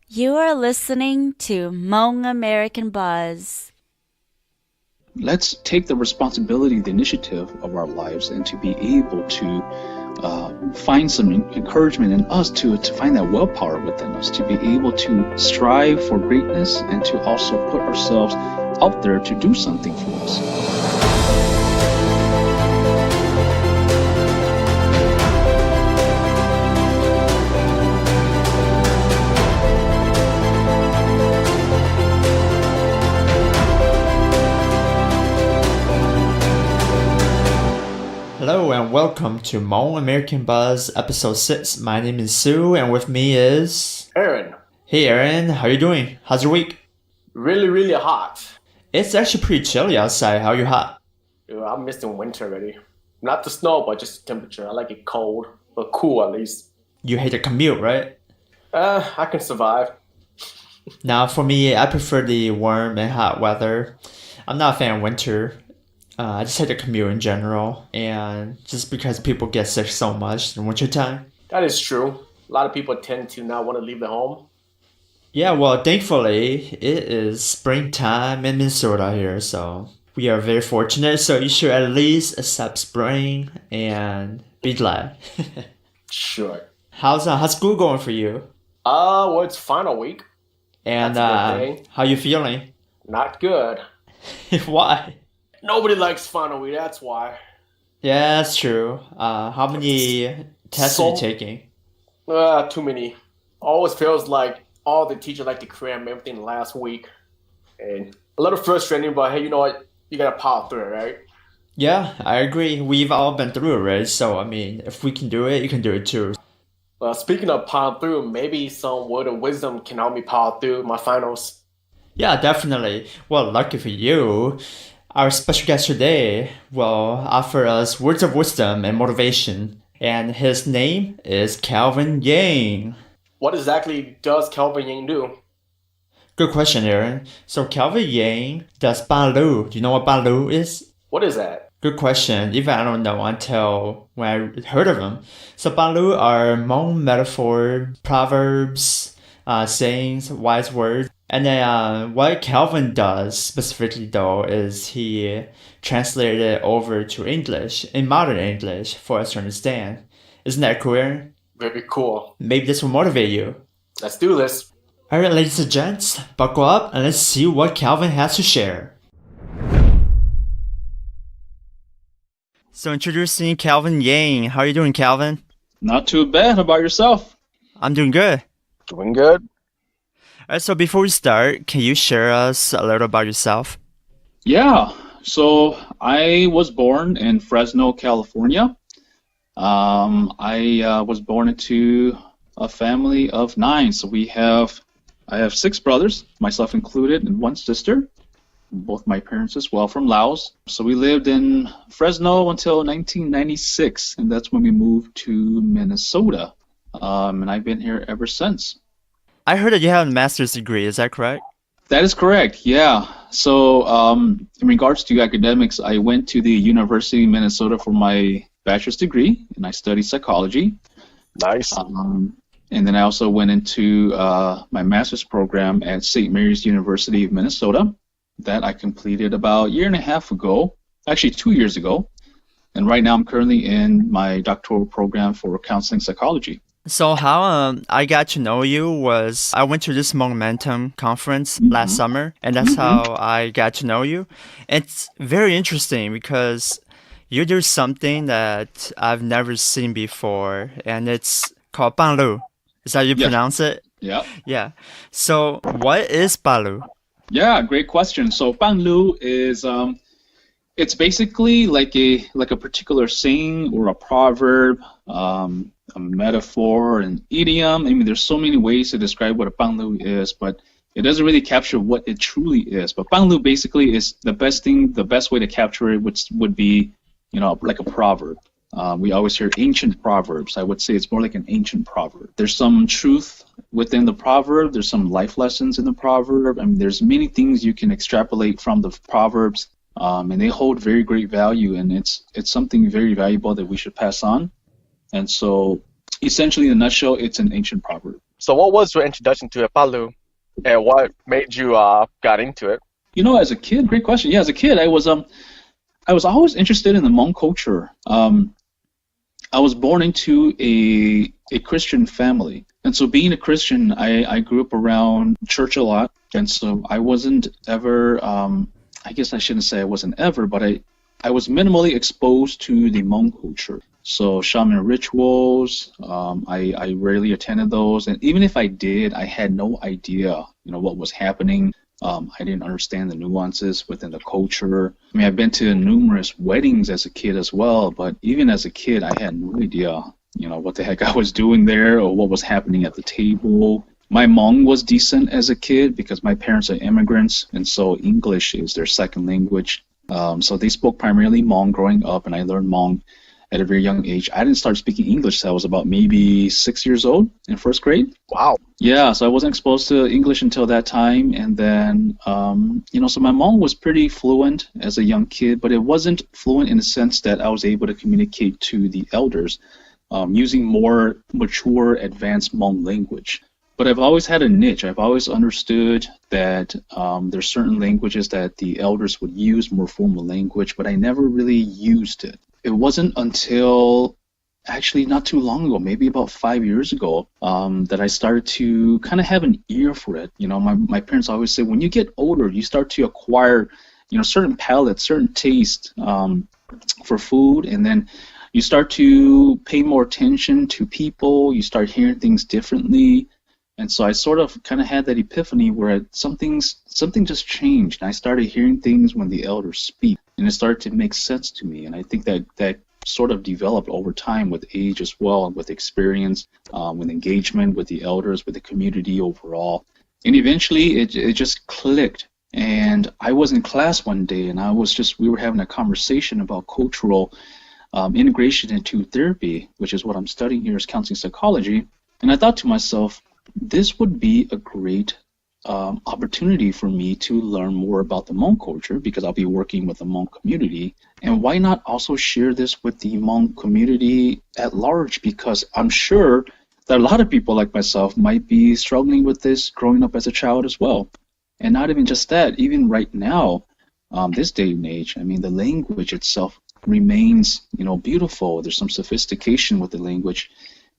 You are listening to Hmong American Buzz. Let's take the responsibility, the initiative of our lives, and to be able to find some encouragement in us to find that willpower within us, to be able to strive for greatness and to also put ourselves out there to do something for us. Hello and welcome to Hmong American Buzz episode 6. My name is Sue and with me is... Aaron. Hey Aaron, how you doing? How's your week? Really hot. It's actually pretty chilly outside. How you hot? I'm missing winter already. Not the snow, but just the temperature. I like it cold, but cool at least. You hate the commute, right? I can survive. Now for me, I prefer the warm and hot weather. I'm not a fan of winter. I just hate the commute in general, and just because people get sick so much in wintertime. That is true. A lot of people tend to not want to leave the home. Yeah, well, thankfully, it is springtime in Minnesota here, so we are very fortunate. So you should at least accept spring and be glad. Sure. How's school going for you? Well, it's final week. And That's a good thing. how you feeling? Not good. Why? Nobody likes final week, that's why. Yeah, that's true. How many tests are you taking? Too many. Always feels like all the teachers like to cram everything last week. And a little frustrating, but hey, you know what? You gotta power through it, right? Yeah, I agree. We've all been through it, right? So, I mean, if we can do it, you can do it too. Speaking of power through, maybe some word of wisdom can help me power through my finals. Yeah, definitely. Well, lucky for you, our special guest today will offer us words of wisdom and motivation. And his name is Calvin Yang. What exactly does Kelvin Yang do? Good question, Aaron. So Calvin Yang does Paaj Lug. Do you know what Paaj Lug is? What is that? Good question. Even I don't know until when I heard of him. So Paaj Lug are Hmong metaphor, proverbs, sayings, wise words. And then what Calvin does specifically though is he translated it over to English, in modern English, for us to understand. Isn't that cool, Aaron? Very cool. Maybe this will motivate you. Let's do this. Alright, ladies and gents, buckle up and let's see what Calvin has to share. So introducing Calvin Yang. How are you doing, Calvin? Not too bad. How about yourself? I'm doing good. Doing good. Alright, so before we start, can you share us a little about yourself? Yeah. So I was born in Fresno, California. I was born into a family of 9. So I have 6 brothers, myself included, and 1 sister. Both my parents as well from Laos. So we lived in Fresno until 1996, and that's when we moved to Minnesota. And I've been here ever since. I heard that you have a master's degree, is that correct? That is correct, yeah. So in regards to academics, I went to the University of Minnesota for my bachelor's degree, and I studied psychology. Nice. And then I also went into my master's program at St. Mary's University of Minnesota that I completed about a year and a half ago, actually 2 years ago. And right now I'm currently in my doctoral program for counseling psychology. So how I got to know you was I went to this Momentum conference last summer, and that's how I got to know you. It's very interesting because you do something that I've never seen before, and it's called Paaj Lug. Is that how you pronounce it? Yeah. Yeah. So what is Paaj Lug? Yeah, great question. So Paaj Lug is it's basically like a particular saying or a proverb, a metaphor, an idiom. I mean, there's so many ways to describe what a Paaj Lug is, but it doesn't really capture what it truly is. But Paaj Lug basically is the best way to capture it would be, like a proverb. We always hear ancient proverbs. I would say it's more like an ancient proverb. There's some truth within the proverb. There's some life lessons in the proverb. I mean, there's many things you can extrapolate from the proverbs, and they hold very great value, and it's something very valuable that we should pass on. And so, essentially, in a nutshell, it's an ancient proverb. So what was your introduction to Palu, and what made you got into it? As a kid, great question. Yeah, as a kid, I was always interested in the Hmong culture. I was born into a Christian family, and so being a Christian, I grew up around church a lot, and so I wasn't ever. I guess I shouldn't say I wasn't ever, but I was minimally exposed to the Hmong culture. So shaman rituals, I rarely attended those, and even if I did, I had no idea, what was happening. I didn't understand the nuances within the culture. I mean, I've been to numerous weddings as a kid as well, but even as a kid, I had no idea, what the heck I was doing there or what was happening at the table. My Hmong was decent as a kid because my parents are immigrants, and so English is their second language. So they spoke primarily Hmong growing up, and I learned Hmong at a very young age. I didn't start speaking English till I was about maybe 6 years old in first grade. Wow. Yeah, so I wasn't exposed to English until that time, and then, so my Hmong was pretty fluent as a young kid, but it wasn't fluent in the sense that I was able to communicate to the elders using more mature, advanced Hmong language. But I've always had a niche. I've always understood that there's certain languages that the elders would use, more formal language, but I never really used it. It wasn't until actually not too long ago, maybe about 5 years ago, that I started to kind of have an ear for it. My parents always say when you get older, you start to acquire, certain palates, certain taste for food, and then you start to pay more attention to people. You start hearing things differently. And so I sort of kind of had that epiphany where something just changed. And I started hearing things when the elders speak, and it started to make sense to me. And I think that sort of developed over time with age as well, with experience, with engagement with the elders, with the community overall. And eventually it just clicked. And I was in class one day, and we were having a conversation about cultural integration into therapy, which is what I'm studying here as counseling psychology. And I thought to myself, this would be a great opportunity for me to learn more about the Hmong culture because I'll be working with the Hmong community. And why not also share this with the Hmong community at large? Because I'm sure that a lot of people like myself might be struggling with this growing up as a child as well. And not even just that, even right now, this day and age, I mean, the language itself remains, beautiful. There's some sophistication with the language.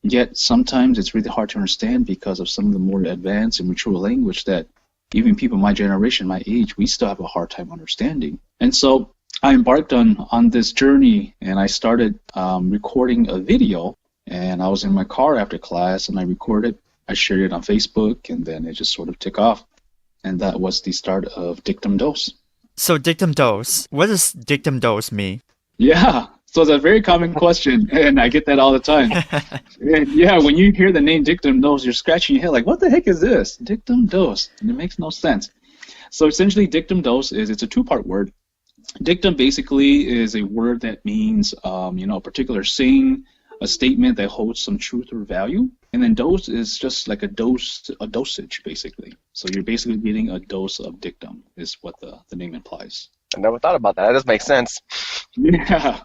Yet sometimes it's really hard to understand because of some of the more advanced and mature language that even people my generation, my age, we still have a hard time understanding. And so I embarked on this journey, and I started recording a video, and I was in my car after class, and I recorded. I shared it on Facebook, and then it just sort of took off. And that was the start of Dictum Dose. So Dictum Dose, what does Dictum Dose mean? Yeah, so it's a very common question, and I get that all the time. And yeah, when you hear the name Dictum Dose, you're scratching your head like, what the heck is this? Dictum Dose, and it makes no sense. So essentially, Dictum Dose it's a two-part word. Dictum basically is a word that means, a particular saying, a statement that holds some truth or value. And then dose is just like a dosage, basically. So you're basically getting a dose of dictum, is what the name implies. I never thought about that. That does make sense. Yeah.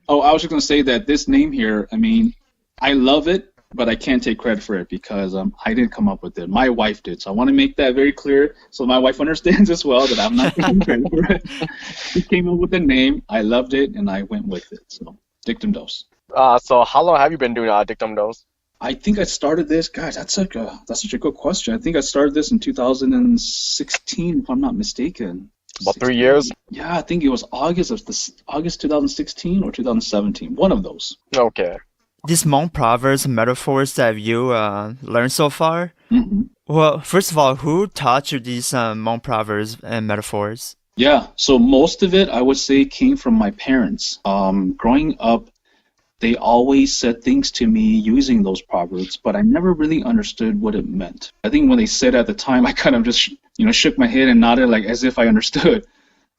Oh, I was just going to say that this name here, I mean, I love it, but I can't take credit for it because I didn't come up with it. My wife did. So I want to make that very clear so my wife understands as well that I'm not taking credit for it. She came up with the name. I loved it, and I went with it. So Dictum Dose. So how long have you been doing Dictum Dose? I think I started this, guys, that's such a good question. I think I started this in 2016, if I'm not mistaken. About 3 years? Yeah, I think it was August 2016 or 2017, one of those. Okay. These Hmong proverbs and metaphors that you learned so far, well, first of all, who taught you these Hmong proverbs and metaphors? Yeah, so most of it, I would say, came from my parents. Growing up, they always said things to me using those proverbs, but I never really understood what it meant. I think when they said at the time, I kind of just, shook my head and nodded like as if I understood.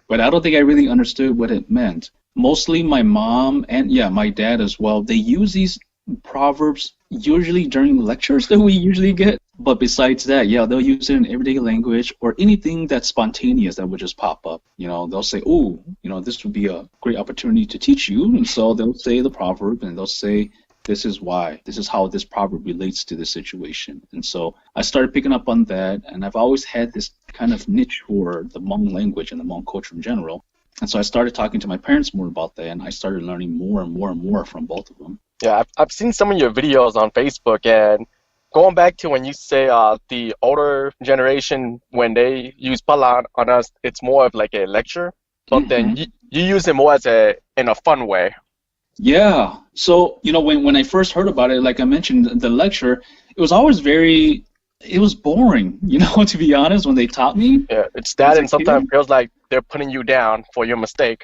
But I don't think I really understood what it meant. Mostly my mom and, my dad as well, they use these proverbs usually during lectures that we usually get. But besides that, they'll use it in everyday language or anything that's spontaneous that would just pop up. They'll say, this would be a great opportunity to teach you. And so they'll say the proverb and they'll say, this is why. This is how this proverb relates to the situation. And so I started picking up on that, and I've always had this kind of niche for the Hmong language and the Hmong culture in general. And so I started talking to my parents more about that, and I started learning more and more and more from both of them. Yeah, I've seen some of your videos on Facebook, and going back to when you say the older generation, when they use pala on us, it's more of like a lecture, but then you use it more as in a fun way. Yeah. So, when I first heard about it, like I mentioned, the lecture, it was always it was boring, to be honest, when they taught me. Yeah, it's that, and sometimes it feels like they're putting you down for your mistake.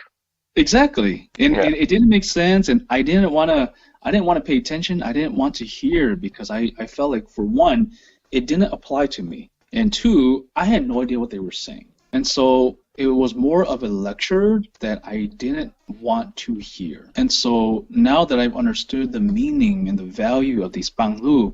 Exactly. And it didn't make sense, and I didn't want to pay attention. I didn't want to hear because I felt like, for one, it didn't apply to me. And two, I had no idea what they were saying. And so it was more of a lecture that I didn't want to hear. And so now that I've understood the meaning and the value of these Banglu,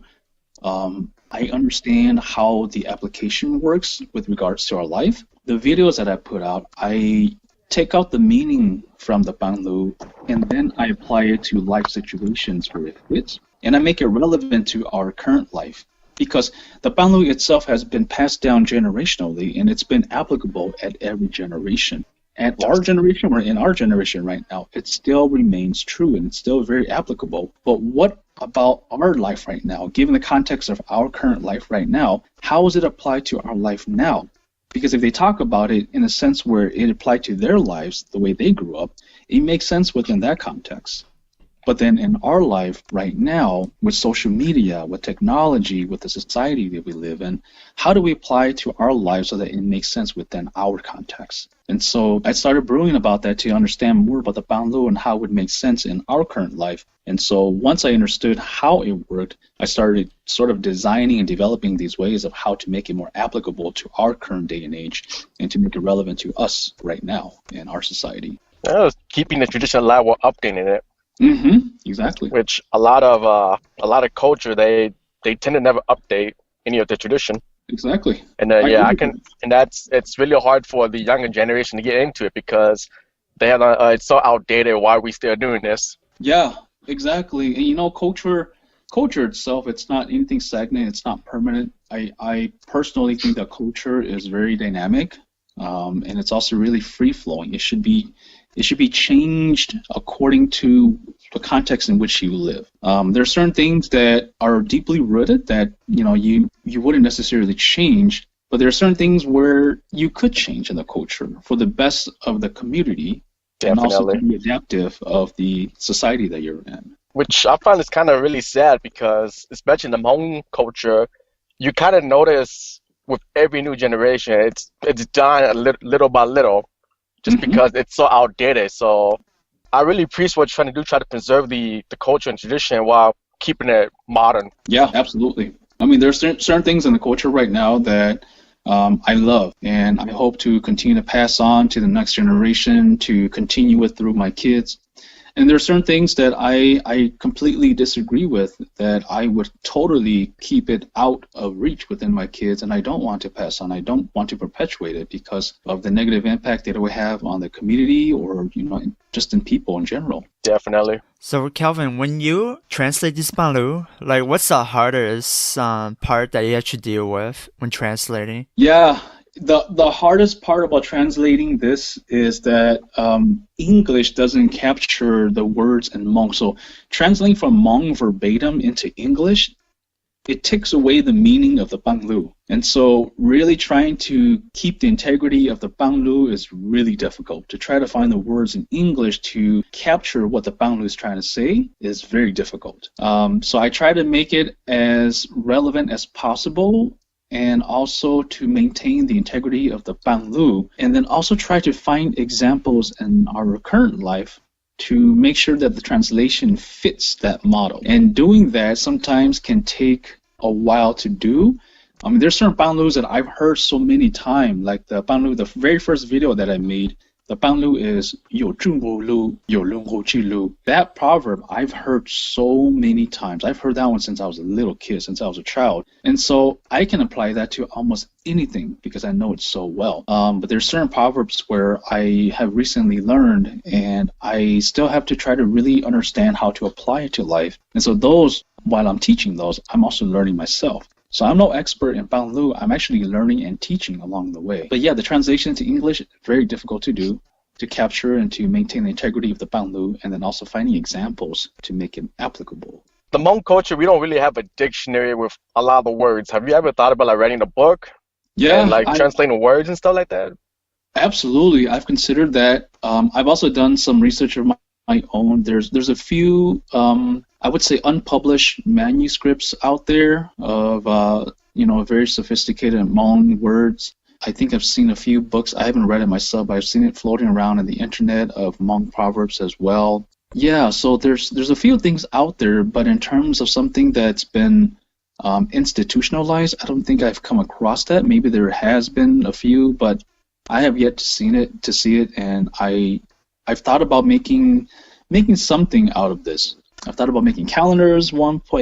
I understand how the application works with regards to our life. The videos that I put out, I take out the meaning from the Banglu, and then I apply it to life situations where it fits, and I make it relevant to our current life. Because the Banglu itself has been passed down generationally, and it's been applicable at every generation. At our generation, or in our generation right now, it still remains true, and it's still very applicable. But what about our life right now? Given the context of our current life right now, how does it apply to our life now? Because if they talk about it in a sense where it applied to their lives, the way they grew up, it makes sense within that context. But then in our life right now, with social media, with technology, with the society that we live in, how do we apply it to our lives so that it makes sense within our context? And so I started brewing about that to understand more about the Banglu and how it would make sense in our current life. And so once I understood how it worked, I started sort of designing and developing these ways of how to make it more applicable to our current day and age and to make it relevant to us right now in our society. Keeping the tradition alive while updating it. Exactly. Which a lot of culture they tend to never update any of the tradition. Exactly. And it's really hard for the younger generation to get into it because they have it's so outdated. Why are we still doing this? Yeah, exactly. And culture itself, it's not anything stagnant. It's not permanent. I personally think that culture is very dynamic, and it's also really free flowing. It should be changed according to the context in which you live. There are certain things that are deeply rooted that you wouldn't necessarily change, but there are certain things where you could change in the culture for the best of the community. Definitely. And also to be adaptive of the society that you're in. Which I find is kind of really sad because, especially in the Hmong culture, you kind of notice with every new generation, it's done little by little, just because it's so outdated. So I really appreciate what you're trying to do, try to preserve the culture and tradition while keeping it modern. Yeah, absolutely. I mean, there's certain things in the culture right now that I love, and I hope to continue to pass on to the next generation, to continue with through my kids. And there are certain things that I completely disagree with, that I would totally keep it out of reach within my kids, and I don't want to pass on. I don't want to perpetuate it because of the negative impact that it would have on the community or, just in people in general. Definitely. So, Calvin, when you translate this Banglu, what's the hardest part that you have to deal with when translating? Yeah. The hardest part about translating this is that English doesn't capture the words in Hmong. So translating from Hmong verbatim into English, it takes away the meaning of the Banglu. And so really trying to keep the integrity of the Banglu is really difficult. To try to find the words in English to capture what the Banglu is trying to say is very difficult. So I try to make it as relevant as possible, and also to maintain the integrity of the Banglu, and then also try to find examples in our current life to make sure that the translation fits that model. And doing that sometimes can take a while to do. I mean, there's certain Banglus that I've heard so many times, like the Banglu, the very first video that I made, The Banglu is 有正无路,有轮后之路. That proverb I've heard so many times. I've heard that one since I was a little kid, since I was a child. And so I can apply that to almost anything because I know it so well. But there's certain proverbs where I have recently learned and I still have to try to really understand how to apply it to life. And so those, while I'm teaching those, I'm also learning myself. So I'm no expert in Banglu. I'm actually learning and teaching along the way. But yeah, the translation into English is very difficult to do, to capture and to maintain the integrity of the Banglu, and then also finding examples to make it applicable. The Hmong culture, we don't really have a dictionary with a lot of the words. Have you ever thought about like writing a book? Yeah, and like translating words and stuff like that? Absolutely. I've considered that. I've also done some research of my own. There's a few, I would say, unpublished manuscripts out there of, very sophisticated Hmong words. I think I've seen a few books. I haven't read it myself, but I've seen it floating around on the internet of Hmong Proverbs as well. Yeah, so there's a few things out there, but in terms of something that's been institutionalized, I don't think I've come across that. Maybe there has been a few, but I have yet to see it, and I've thought about making something out of this. I've thought about making calendars at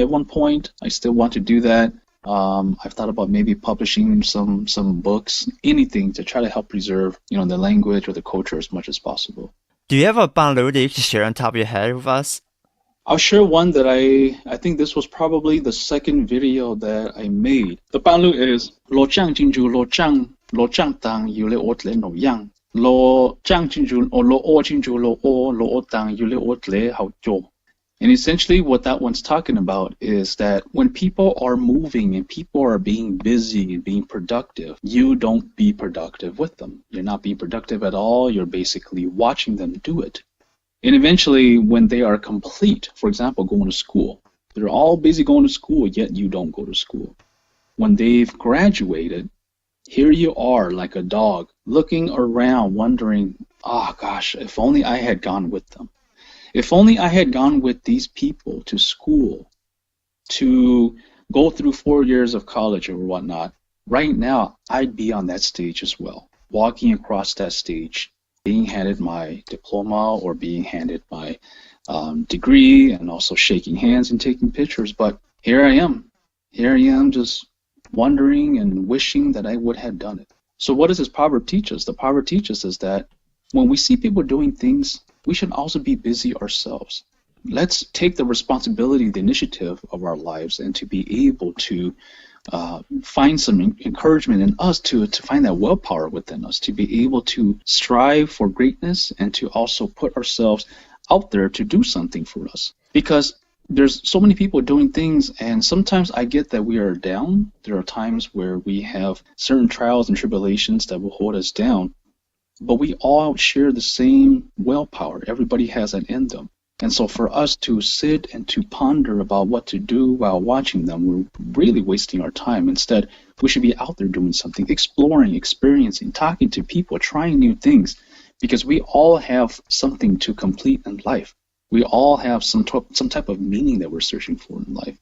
one point. I still want to do that. I've thought about maybe publishing some books, anything to try to help preserve, the language or the culture as much as possible. Do you have a Banglu that you can share on top of your head with us? I'll share one that I think this was probably the second video that I made. The Banglu is lo chang jinju lo chang tang yule otle no yang lo chang jinju or lo o jinju lo o tang yule otle hao jo. And essentially what that one's talking about is that when people are moving and people are being busy and being productive, you don't be productive with them. You're not being productive at all. You're basically watching them do it. And eventually when they are complete, for example, going to school, they're all busy going to school, yet you don't go to school. When they've graduated, here you are like a dog looking around wondering, oh gosh, if only I had gone with them. If only I had gone with these people to school, to go through 4 years of college or whatnot, right now I'd be on that stage as well, walking across that stage, being handed my diploma or being handed my degree and also shaking hands and taking pictures. But here I am just wondering and wishing that I would have done it. So what does this proverb teach us? The proverb teaches us that when we see people doing things, we should also be busy ourselves. Let's take the responsibility, the initiative of our lives, and to be able to find some encouragement in us to find that willpower within us, to be able to strive for greatness and to also put ourselves out there to do something for us. Because there's so many people doing things, and sometimes I get that we are down. There are times where we have certain trials and tribulations that will hold us down. But we all share the same willpower. Everybody has it in them. And so for us to sit and to ponder about what to do while watching them, we're really wasting our time. Instead, we should be out there doing something, exploring, experiencing, talking to people, trying new things, because we all have something to complete in life. We all have some type of meaning that we're searching for in life.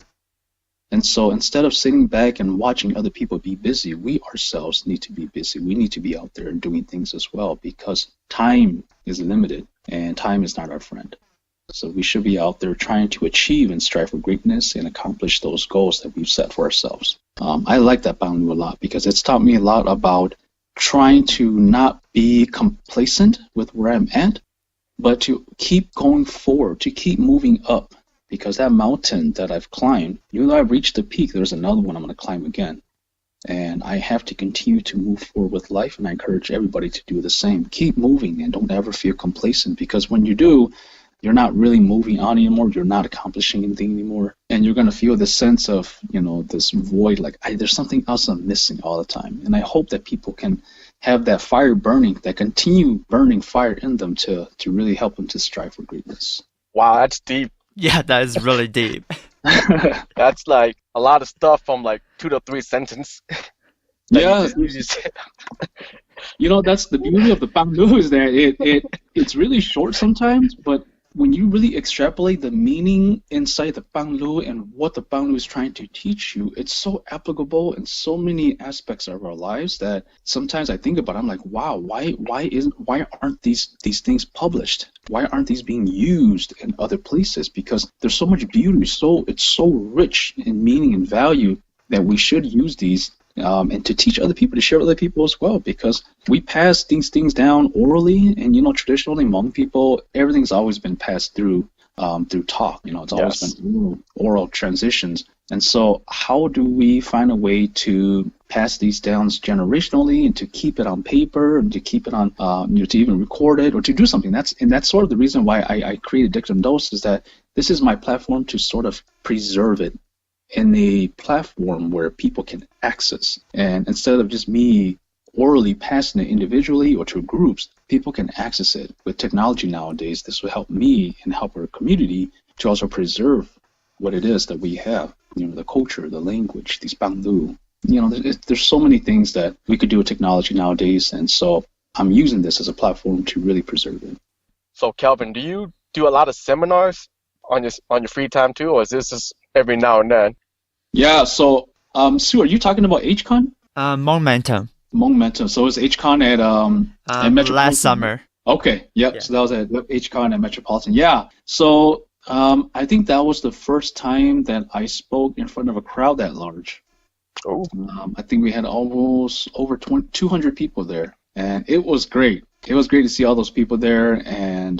And so instead of sitting back and watching other people be busy, we ourselves need to be busy. We need to be out there and doing things as well, because time is limited and time is not our friend. So we should be out there trying to achieve and strive for greatness and accomplish those goals that we've set for ourselves. I like that Banglu a lot because it's taught me a lot about trying to not be complacent with where I'm at, but to keep going forward, to keep moving up. Because that mountain that I've climbed, even though I've reached the peak, there's another one I'm going to climb again. And I have to continue to move forward with life, and I encourage everybody to do the same. Keep moving and don't ever feel complacent, because when you do, you're not really moving on anymore, you're not accomplishing anything anymore, and you're going to feel this sense of, this void, like there's something else I'm missing all the time. And I hope that people can have that fire burning, that continue burning fire in them to really help them to strive for greatness. Wow, that's deep. Yeah, that is really deep. That's like a lot of stuff from like 2 to 3 sentences. Yeah. You just That's the beauty of the Banglu, is that it's really short sometimes, but when you really extrapolate the meaning inside the Paaj Lug and what the Paaj Lug is trying to teach you, it's so applicable in so many aspects of our lives that sometimes I think about it, I'm like, wow, why aren't these things published? Why aren't these being used in other places? Because there's so much beauty, it's so rich in meaning and value that we should use these and to teach other people, to share with other people as well, because we pass these things down orally, and traditionally Hmong people, everything's always been passed through talk. It's always been oral transitions. And so how do we find a way to pass these down generationally and to keep it on paper and to keep it on, to even record it or to do something? That's sort of the reason why I created Dictum Dose, is that this is my platform to sort of preserve it in a platform where people can access. And instead of just me orally passing it individually or to groups, people can access it. With technology nowadays, this will help me and help our community to also preserve what it is that we have, the culture, the language, these Paaj Lug. There's so many things that we could do with technology nowadays, and so I'm using this as a platform to really preserve it. So Calvin, do you do a lot of seminars on your free time too, or is this just every now and then? Yeah, so Sue, are you talking about HCon? Momentum. Momentum. So it's HCon at Metropolitan last summer. Okay, yep. Yeah. So that was at HCon at Metropolitan. Yeah. So I think that was the first time that I spoke in front of a crowd that large. Oh. I think we had almost over 200 people there, and it was great. It was great to see all those people there, and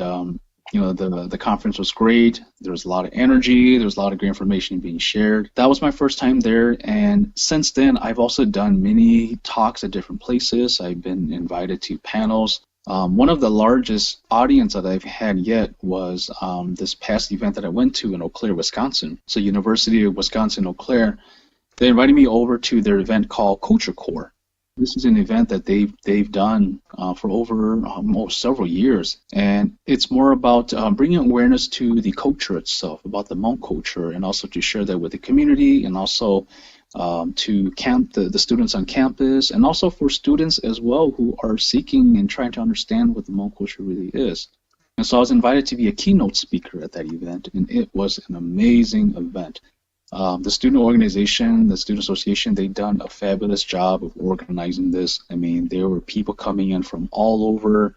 the conference was great. There was a lot of energy. There was a lot of great information being shared. That was my first time there, and since then, I've also done many talks at different places. I've been invited to panels. One of the largest audience that I've had yet was this past event that I went to in Eau Claire, Wisconsin. So University of Wisconsin-Eau Claire, they invited me over to their event called Culture Core. This is an event that they've done for over almost several years, and it's more about bringing awareness to the culture itself, about the Hmong culture, and also to share that with the community, and also to the students on campus, and also for students as well who are seeking and trying to understand what the Hmong culture really is. And so I was invited to be a keynote speaker at that event, and it was an amazing event. The student organization, the student association, they've done a fabulous job of organizing this. I mean, there were people coming in from all over.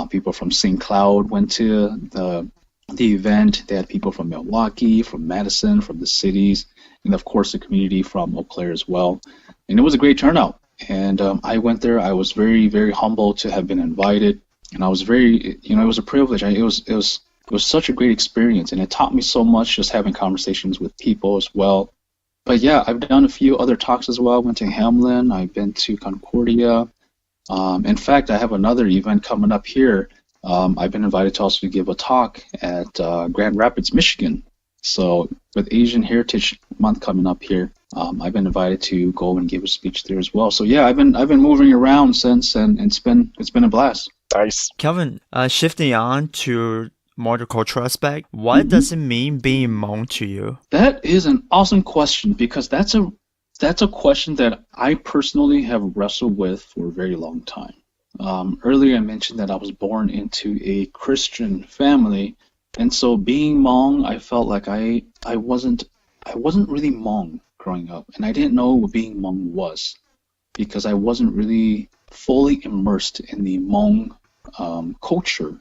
People from St. Cloud went to the event. They had people from Milwaukee, from Madison, from the cities, and of course the community from Eau Claire as well. And it was a great turnout. And I went there. I was very, very humbled to have been invited, and I was very, it was a privilege. It was such a great experience, and it taught me so much just having conversations with people as well. But yeah, I've done a few other talks as well. I went to Hamlin. I've been to Concordia. In fact, I have another event coming up here. I've been invited to also give a talk at Grand Rapids, Michigan. So with Asian Heritage Month coming up here, I've been invited to go and give a speech there as well. So yeah, I've been moving around since, and it's been a blast. Nice. Calvin, shifting on to more the cultural aspect, what does it mean being Hmong to you? That is an awesome question, because that's a question that I personally have wrestled with for a very long time. Earlier I mentioned that I was born into a Christian family, and so being Hmong, I felt like I wasn't really Hmong growing up, and I didn't know what being Hmong was, because I wasn't really fully immersed in the Hmong culture.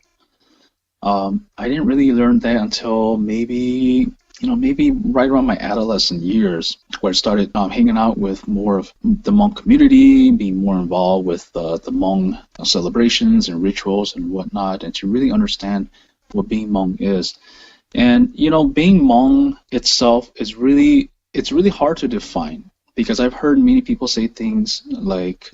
I didn't really learn that until maybe right around my adolescent years, where I started hanging out with more of the Hmong community, being more involved with the Hmong celebrations and rituals and whatnot, and to really understand what being Hmong is. And being Hmong itself it's really hard to define, because I've heard many people say things like,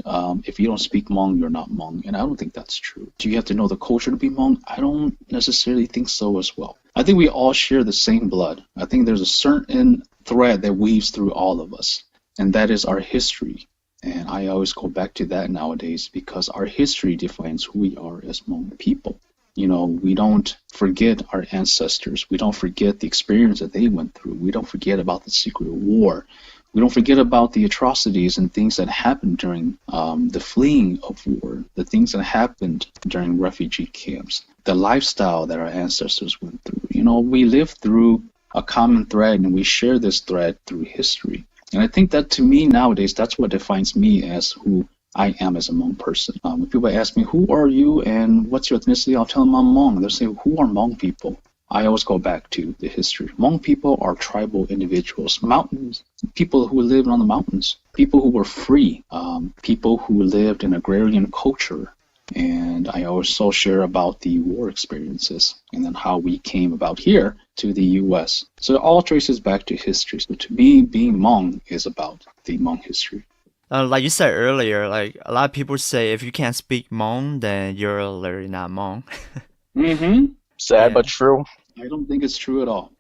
if you don't speak Hmong, you're not Hmong. And I don't think that's true. Do you have to know the culture to be Hmong? I don't necessarily think so as well. I think we all share the same blood. I think there's a certain thread that weaves through all of us, and that is our history. And I always go back to that nowadays, because our history defines who we are as Hmong people. We don't forget our ancestors. We don't forget the experience that they went through. We don't forget about the Secret War. We don't forget about the atrocities and things that happened during the fleeing of war, the things that happened during refugee camps, the lifestyle that our ancestors went through. You know, we live through a common thread, and we share this thread through history. And I think that, to me nowadays, that's what defines me as who I am as a Hmong person. When people ask me, who are you and what's your ethnicity, I'll tell them I'm Hmong. They'll say, who are Hmong people? I always go back to the history. Hmong people are tribal individuals, mountains, people who lived on the mountains, people who were free, people who lived in agrarian culture. And I also share about the war experiences and then how we came about here to the U.S. So it all traces back to history. So to me, being Hmong is about the Hmong history. Like you said earlier, like a lot of people say if you can't speak Hmong, then you're literally not Hmong. Mm-hmm. Sad but true. I don't think it's true at all.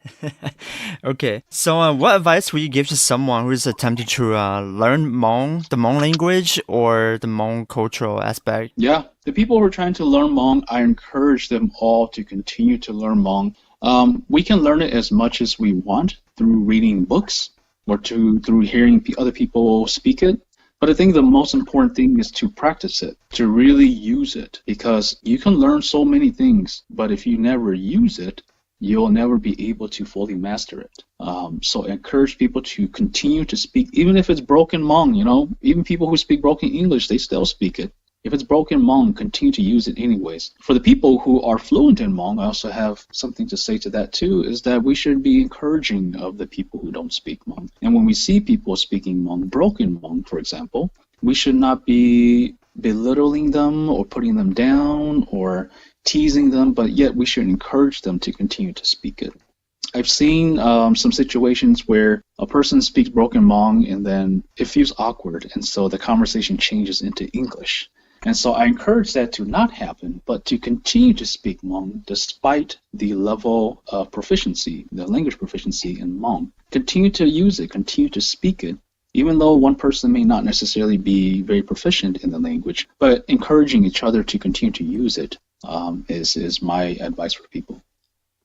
Okay, so what advice would you give to someone who is attempting to learn Hmong, the Hmong language, or the Hmong cultural aspect? Yeah, the people who are trying to learn Hmong, I encourage them all to continue to learn Hmong. We can learn it as much as we want through reading books or through hearing other people speak it. But I think the most important thing is to practice it, to really use it, because you can learn so many things, but if you never use it, you'll never be able to fully master it. So I encourage people to continue to speak, even if it's broken Hmong, you know, even people who speak broken English, they still speak it. If it's broken Hmong, continue to use it anyways. For the people who are fluent in Hmong, I also have something to say to that too, is that we should be encouraging of the people who don't speak Hmong. And when we see people speaking Hmong, broken Hmong, for example, we should not be belittling them or putting them down or teasing them, but yet we should encourage them to continue to speak it. I've seen some situations where a person speaks broken Hmong and then it feels awkward, and so the conversation changes into English. And so I encourage that to not happen, but to continue to speak Hmong despite the level of proficiency, the language proficiency in Hmong. Continue to use it, continue to speak it, even though one person may not necessarily be very proficient in the language, but encouraging each other to continue to use it is my advice for people.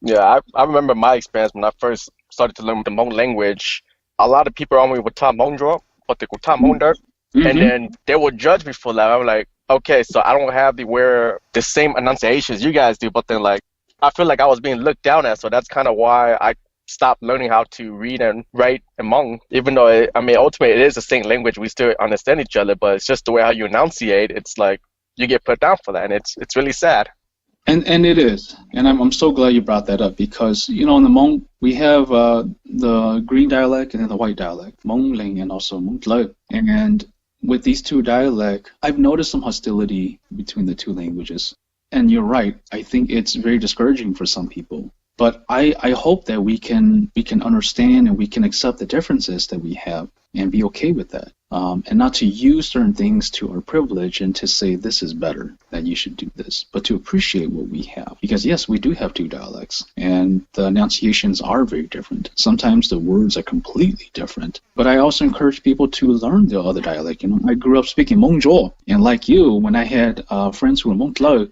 Yeah, I remember my experience when I first started to learn the Hmong language. A lot of people only would talk Hmong draw, but they could talk Hmong dirt. And then they would judge me for that. I'm like, okay, so I don't have the same enunciations you guys do, but then like I feel like I was being looked down at, so that's kind of why I stopped learning how to read and write in Hmong. Even though ultimately it is the same language, we still understand each other, but it's just the way how you enunciate. It's like you get put down for that, and it's really sad. And it is, and I'm so glad you brought that up, because you know in the Hmong we have the green dialect and then the white dialect, Hmong Ling and also Hmong Lug. And with these two dialects, I've noticed some hostility between the two languages. And you're right, I think it's very discouraging for some people. But I hope that we can understand and we can accept the differences that we have and be okay with that. And not to use certain things to our privilege and to say this is better, that you should do this, but to appreciate what we have. Because yes, we do have two dialects and the enunciations are very different. Sometimes the words are completely different. But I also encourage people to learn the other dialect. You know, I grew up speaking Hmong Zhuo, and like you, when I had friends who were Hmong Lug,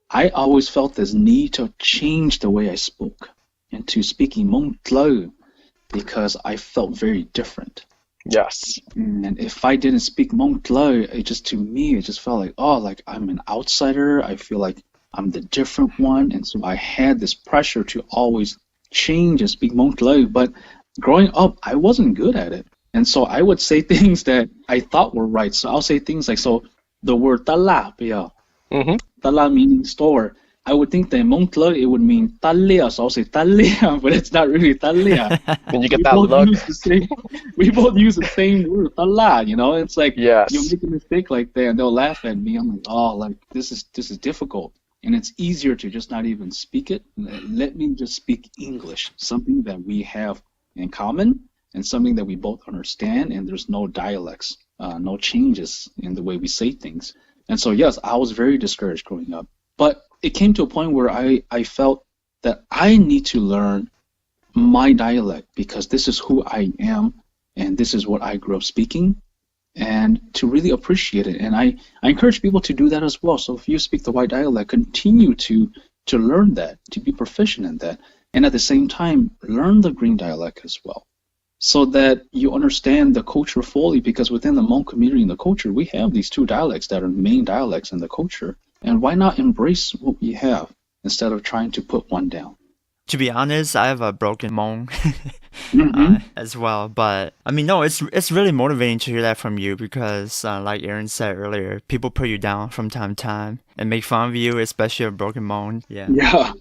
I always felt this need to change the way I spoke into speaking Hmong Lug because I felt very different. Yes. And if I didn't speak Hmong Lug, it just felt like, oh, like I'm an outsider. I feel like I'm the different one. And so I had this pressure to always change and speak Hmong Lug. But growing up, I wasn't good at it. And so I would say things that I thought were right. So I'll say things like, so the word tala, tala meaning store. I would think that in Hmong Lug it would mean talia, so I'll say talia, but it's not really talia. And you get that look. We both use the same word, tala, you know? It's like, yes. You make a mistake like that and they'll laugh at me. I'm like, oh, like this is difficult. And it's easier to just not even speak it. Let me just speak English, something that we have in common and something that we both understand, and there's no dialects, no changes in the way we say things. And so, yes, I was very discouraged growing up. But it came to a point where I felt that I need to learn my dialect because this is who I am and this is what I grew up speaking, and to really appreciate it. And I encourage people to do that as well. So if you speak the white dialect, continue to learn that, to be proficient in that. And at the same time, learn the green dialect as well. so that you understand the culture fully, because within the Hmong community and the culture, we have these two dialects that are main dialects in the culture. And why not embrace what we have instead of trying to put one down? To be honest, I have a broken Hmong as well. But I mean, no, it's really motivating to hear that from you because, like Aaron said earlier, people put you down from time to time and make fun of you, especially a broken Hmong. Yeah. Yeah.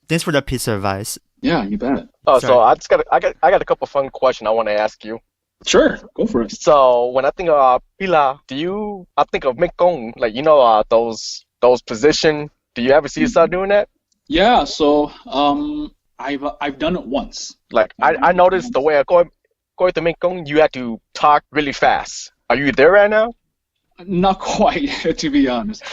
Thanks for that piece of advice. Yeah, you bet. Oh, Sorry. so I got a couple fun questions I want to ask you. Sure, go for it. So when I think of Pila, I think of Mekong, like those position. Do you ever see yourself doing that? Yeah, so I've done it once. Like I noticed the way I go to Mekong, you had to talk really fast. Are you there right now? Not quite, to be honest.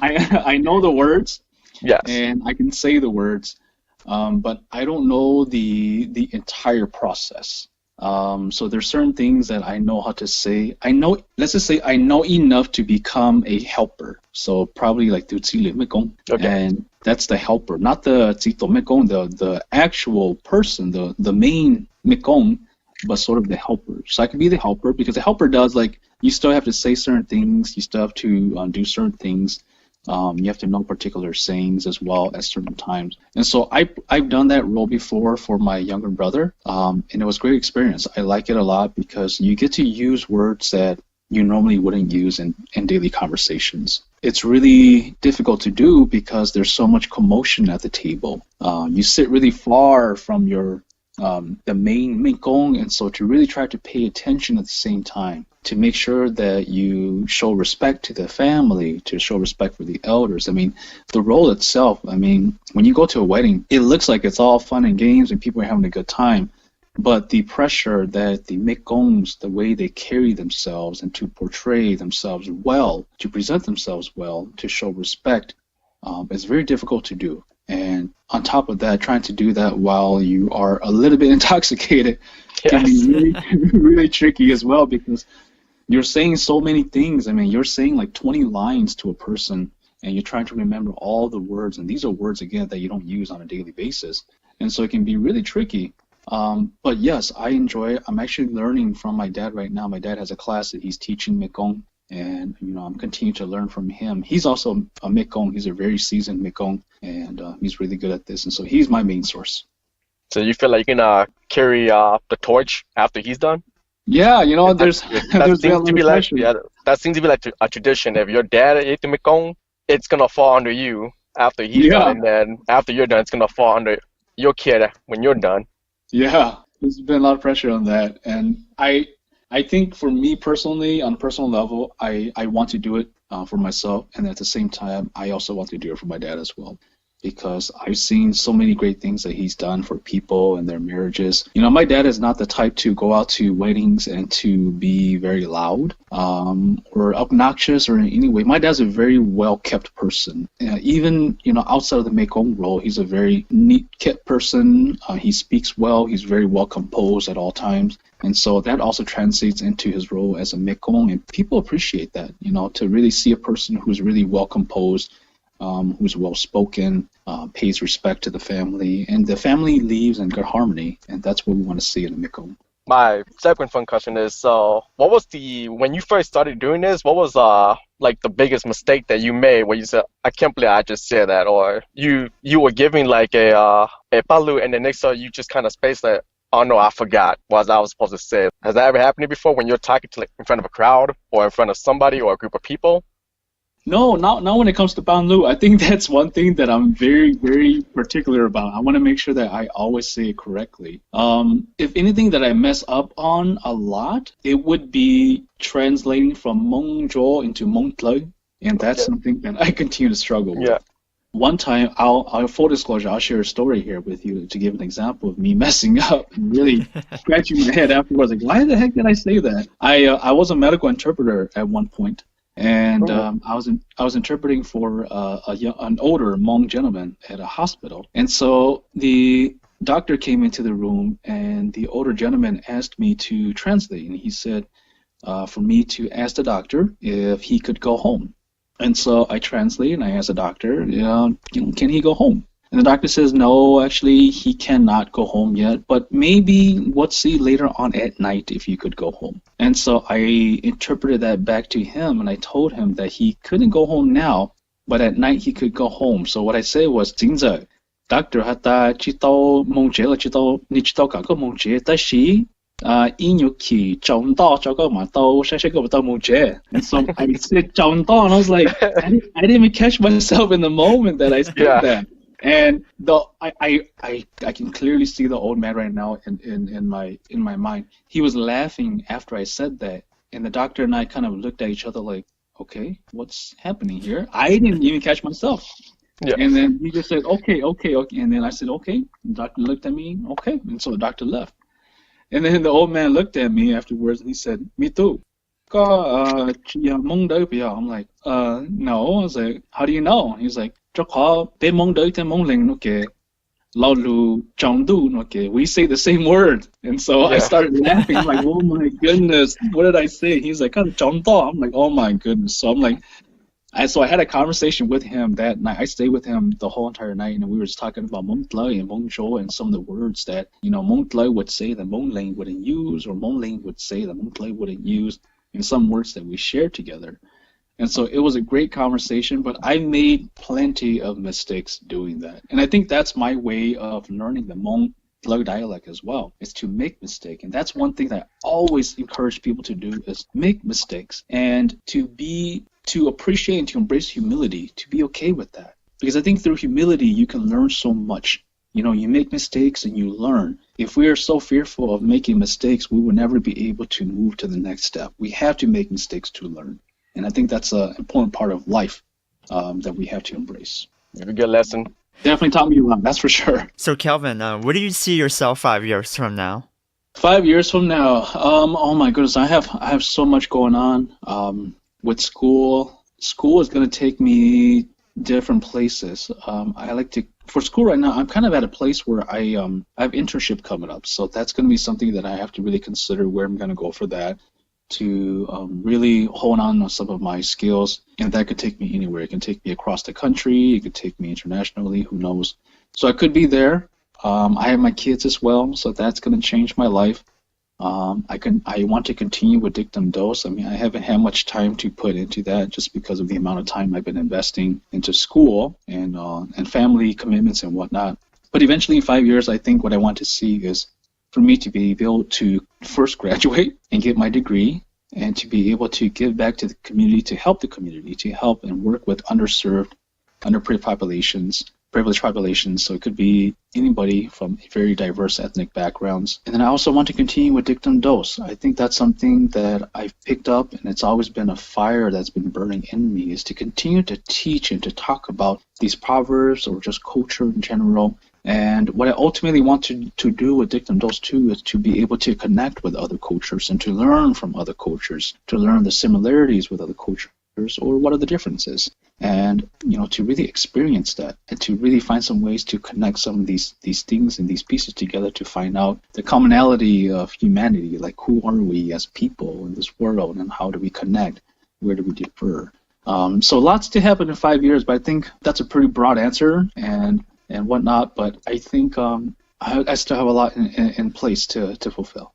I know the words, Yes. and I can say the words, but I don't know the entire process. So there's certain things that I know how to say. Let's just say I know enough to become a helper. So probably like the Tsi Mekong, Okay. and that's the helper, not the Tito Mekong, the actual person, the main Mekong, but sort of the helper. So I can be the helper because the helper does, like, you still have to say certain things, you still have to do certain things. You have to know particular sayings as well at certain times. And so I've done that role before for my younger brother, and it was a great experience. I like it a lot because you get to use words that you normally wouldn't use in daily conversations. It's really difficult to do because there's so much commotion at the table. You sit really far from the main Mekong, and so to really try to pay attention at the same time, to make sure that you show respect to the family, to show respect for the elders. I mean, the role itself, I mean, when you go to a wedding, it looks like it's all fun and games and people are having a good time, but the pressure that the Mekongs, the way they carry themselves and to portray themselves well, to present themselves well, to show respect, is very difficult to do. And on top of that, trying to do that while you are a little bit intoxicated can be really, really tricky as well, because you're saying so many things. I mean, you're saying like 20 lines to a person, and you're trying to remember all the words. And these are words, again, that you don't use on a daily basis. And so it can be really tricky. But yes, I enjoy it. I'm actually learning from my dad right now. My dad has a class that he's teaching Mekong, and I'm continuing to learn from him. He's also a Mekong. He's a very seasoned Mekong, and he's really good at this. And so he's my main source. So you feel like you're gonna carry the torch after he's done? Yeah, there's That seems to be like that seems to be like a tradition. If your dad ate the Mekong, it's gonna fall under you after he's done, and then after you're done, it's gonna fall under your kid when you're done. Yeah, there's been a lot of pressure on that, and I think for me personally, on a personal level, I want to do it for myself, and at the same time, I also want to do it for my dad as well, because I've seen so many great things that he's done for people and their marriages. My dad is not the type to go out to weddings and to be very loud or obnoxious or in any way. My dad's a very well-kept person. Even, outside of the Mekong role, he's a very neat-kept person. He speaks well. He's very well-composed at all times. And so that also translates into his role as a Mekong, and people appreciate that, to really see a person who's really well-composed, who's well-spoken, pays respect to the family, and the family lives in good harmony, and that's what we want to see in a Mekong. My second fun question is, when you first started doing this, what was like the biggest mistake that you made where you said, I can't believe I just said that, or you were giving like a palu, and the next time you just kind of spaced that, oh no, I forgot what I was supposed to say. Has that ever happened before when you're talking to in front of a crowd or in front of somebody or a group of people? No, not when it comes to Paaj Lug. I think that's one thing that I'm very, very particular about. I want to make sure that I always say it correctly. If anything that I mess up on a lot, it would be translating from Hmong Jo into Hmong Lug, and that's something that I continue to struggle with. Yeah. One time, I'll full disclosure, I'll share a story here with you to give an example of me messing up and really scratching my head afterwards. Like, why the heck did I say that? I was a medical interpreter at one point. And I was interpreting for an older Hmong gentleman at a hospital. And so the doctor came into the room, and the older gentleman asked me to translate. And he said for me to ask the doctor if he could go home. And so I translated, and I asked the doctor, can he go home? And the doctor says, no, actually, he cannot go home yet, but maybe we'll see later on at night if you could go home. And so I interpreted that back to him, and I told him that he couldn't go home now, but at night he could go home. So what I said was, 景仔, doctor hata chito mongje la chito ni chito ka ko mongje ta shi in you ki chong da cho ko ma do sha go da mongje. And so I said chong da, and I was like, I didn't even catch myself in the moment that I said that. And I can clearly see the old man right now in my mind. He was laughing after I said that, and the doctor and I kind of looked at each other like, okay, what's happening here? I didn't even catch myself. Yeah. And then he just said, okay. And then I said, okay. The doctor looked at me, okay. And so the doctor left. And then the old man looked at me afterwards, and he said, me too. I'm like, no. I was like, how do you know? He's like, we say the same word. And so I started laughing, like, oh my goodness, what did I say? He's like, I'm like, oh my goodness. So I'm like, so I had a conversation with him that night. I stayed with him the whole entire night, and we were just talking about Mong Tlai and Mong Zhou and some of the words that, Mong Tlai would say that Mong Ling wouldn't use, or Mong Ling would say that Mong Tlai wouldn't use, and some words that we shared together. And so it was a great conversation, but I made plenty of mistakes doing that. And I think that's my way of learning the Hmong Lug dialect as well, is to make mistakes. And that's one thing that I always encourage people to do, is make mistakes, and to appreciate and to embrace humility, to be okay with that. Because I think through humility, you can learn so much. You make mistakes and you learn. If we are so fearful of making mistakes, we will never be able to move to the next step. We have to make mistakes to learn. And I think that's an important part of life that we have to embrace. A good lesson. Definitely taught me a lot, that's for sure. So Kelvin, where do you see yourself 5 years from now? 5 years from now, oh my goodness, I have so much going on with school. School is going to take me different places. For school right now, I'm kind of at a place where I have internship coming up, so that's going to be something that I have to really consider where I'm going to go for that, to really hold on to some of my skills, and that could take me anywhere. It can take me across the country, it could take me internationally, who knows. So I could be there. I have my kids as well, so that's going to change my life. I want to continue with Dictum Dos. I mean, I haven't had much time to put into that just because of the amount of time I've been investing into school and family commitments and whatnot. But eventually in 5 years, I think what I want to see is for me to be able to first graduate and get my degree, and to be able to give back to the community, to help the community, to help and work with underserved, underprivileged populations, privileged populations. So it could be anybody from very diverse ethnic backgrounds. And then I also want to continue with Dictum Dos. I think that's something that I've picked up, and it's always been a fire that's been burning in me, is to continue to teach and to talk about these proverbs or just culture in general. And what I ultimately want to do with Dictum Dos too is to be able to connect with other cultures and to learn from other cultures, to learn the similarities with other cultures or what are the differences, and to really experience that and to really find some ways to connect some of these things and these pieces together to find out the commonality of humanity, like who are we as people in this world and how do we connect, where do we differ. So lots to happen in 5 years, but I think that's a pretty broad answer and whatnot, but I think I still have a lot in place to fulfill.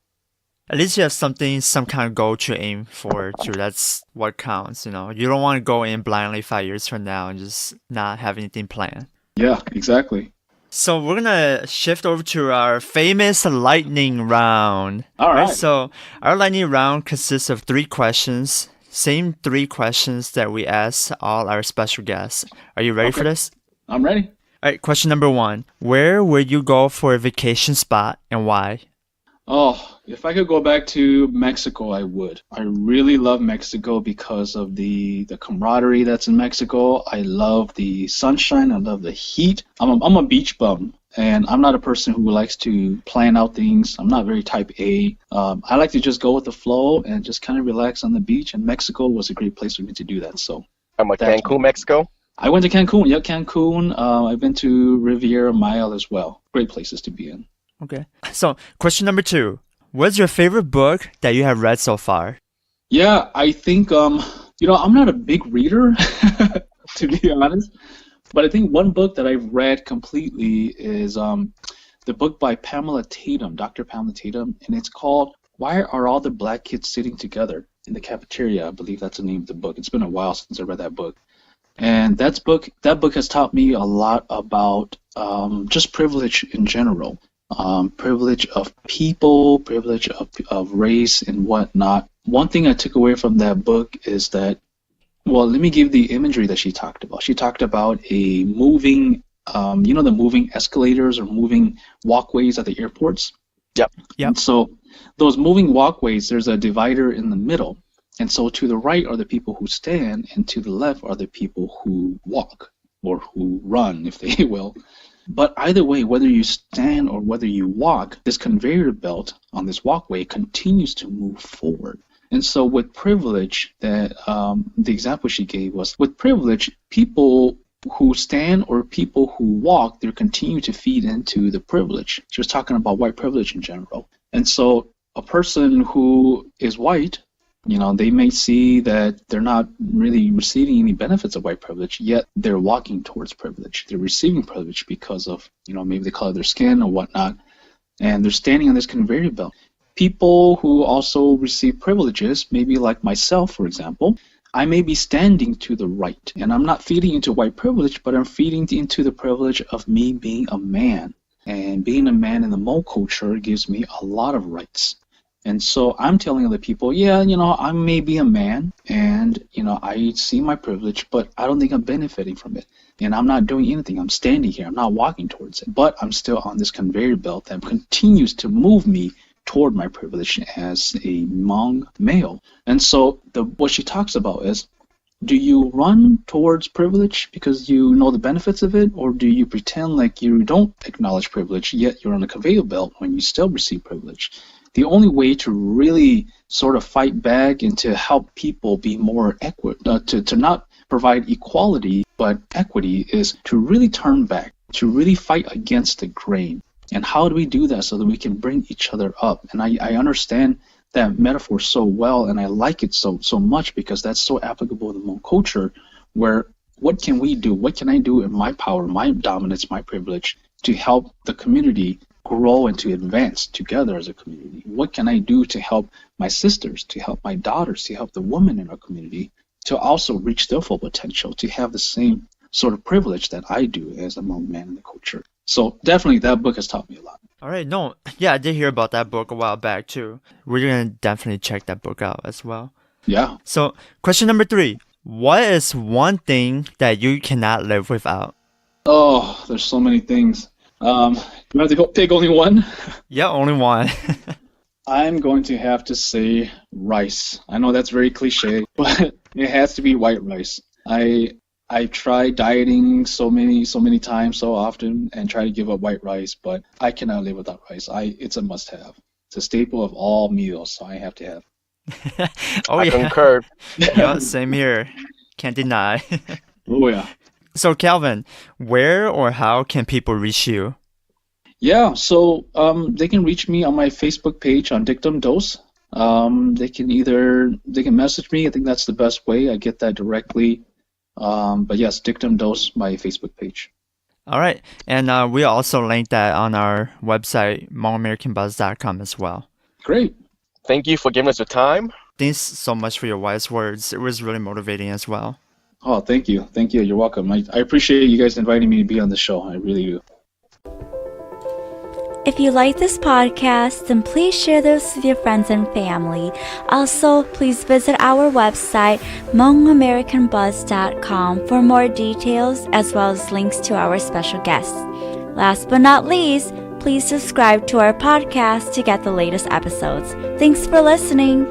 At least you have some kind of goal to aim for too. That's what counts, You don't want to go in blindly 5 years from now and just not have anything planned. Yeah, exactly. So we're gonna shift over to our famous lightning round. All right. So our lightning round consists of 3 questions. Same 3 questions that we ask all our special guests. Are you ready for this? I'm ready. All right, question number 1. Where would you go for a vacation spot and why? Oh, if I could go back to Mexico, I would. I really love Mexico because of the camaraderie that's in Mexico. I love the sunshine. I love the heat. I'm a beach bum, and I'm not a person who likes to plan out things. I'm not very type A. I like to just go with the flow and just kind of relax on the beach, and Mexico was a great place for me to do that. So I'm at Cancun, Mexico. I went to Cancun. Yeah, Cancun. I've been to Riviera Maya as well. Great places to be in. Okay. So, question number 2. What's your favorite book that you have read so far? Yeah, I think, I'm not a big reader, to be honest. But I think one book that I've read completely is the book by Pamela Tatum, Dr. Pamela Tatum, and it's called Why Are All the Black Kids Sitting Together in the Cafeteria? I believe that's the name of the book. It's been a while since I read that book. And that book has taught me a lot about just privilege in general, privilege of people, privilege of race and whatnot. One thing I took away from that book is that, well, let me give the imagery that she talked about. She talked about a moving, the moving escalators or moving walkways at the airports. Yep. And so those moving walkways, there's a divider in the middle. And so to the right are the people who stand, and to the left are the people who walk or who run, if they will. But either way, whether you stand or whether you walk, this conveyor belt on this walkway continues to move forward. And so with privilege, that the example she gave was, with privilege, people who stand or people who walk, they continue to feed into the privilege. She was talking about white privilege in general. And so a person who is white, they may see that they're not really receiving any benefits of white privilege, yet they're walking towards privilege. They're receiving privilege because of, maybe the color of their skin or whatnot, and they're standing on this conveyor belt. People who also receive privileges, maybe like myself, for example, I may be standing to the right, and I'm not feeding into white privilege, but I'm feeding into the privilege of me being a man. And being a man in the Hmong culture gives me a lot of rights. And so I'm telling other people, I may be a man, and, I see my privilege, but I don't think I'm benefiting from it. And I'm not doing anything. I'm standing here. I'm not walking towards it. But I'm still on this conveyor belt that continues to move me toward my privilege as a Hmong male. And so what she talks about is, do you run towards privilege because you know the benefits of it, or do you pretend like you don't acknowledge privilege, yet you're on a conveyor belt when you still receive privilege? The only way to really sort of fight back and to help people be more to not provide equality but equity is to really turn back, to really fight against the grain. And how do we do that so that we can bring each other up? And I understand that metaphor so well, and I like it so much because that's so applicable to Hmong culture, where what can we do? What can I do in my power, my dominance, my privilege to help the community grow and to advance together as a community? What can I do to help my sisters, to help my daughters, to help the women in our community to also reach their full potential, to have the same sort of privilege that I do as a Hmong man in the culture? So definitely that book has taught me a lot. All right, I did hear about that book a while back too. We're going to definitely check that book out as well. Yeah. So question number 3, what is one thing that you cannot live without? Oh, there's so many things. You have to pick only one? Yeah, only one. I'm going to have to say rice. I know that's very cliche, but it has to be white rice. I tried dieting so many times, so often, and try to give up white rice, but I cannot live without rice. It's a must-have. It's a staple of all meals, so I have to have. I concur. Yeah, same here. Can't deny. Oh, yeah. So, Calvin, where or how can people reach you? Yeah, so they can reach me on my Facebook page on Dictum Dose. They can message me. I think that's the best way. I get that directly. But yes, Dictum Dose, my Facebook page. All right. And we also link that on our website, hmongamericanbuzz.com as well. Great. Thank you for giving us your time. Thanks so much for your wise words. It was really motivating as well. Oh, thank you. Thank you. You're welcome. I appreciate you guys inviting me to be on the show. I really do. If you like this podcast, then please share this with your friends and family. Also, please visit our website, hmongamericanbuzz.com, for more details as well as links to our special guests. Last but not least, please subscribe to our podcast to get the latest episodes. Thanks for listening.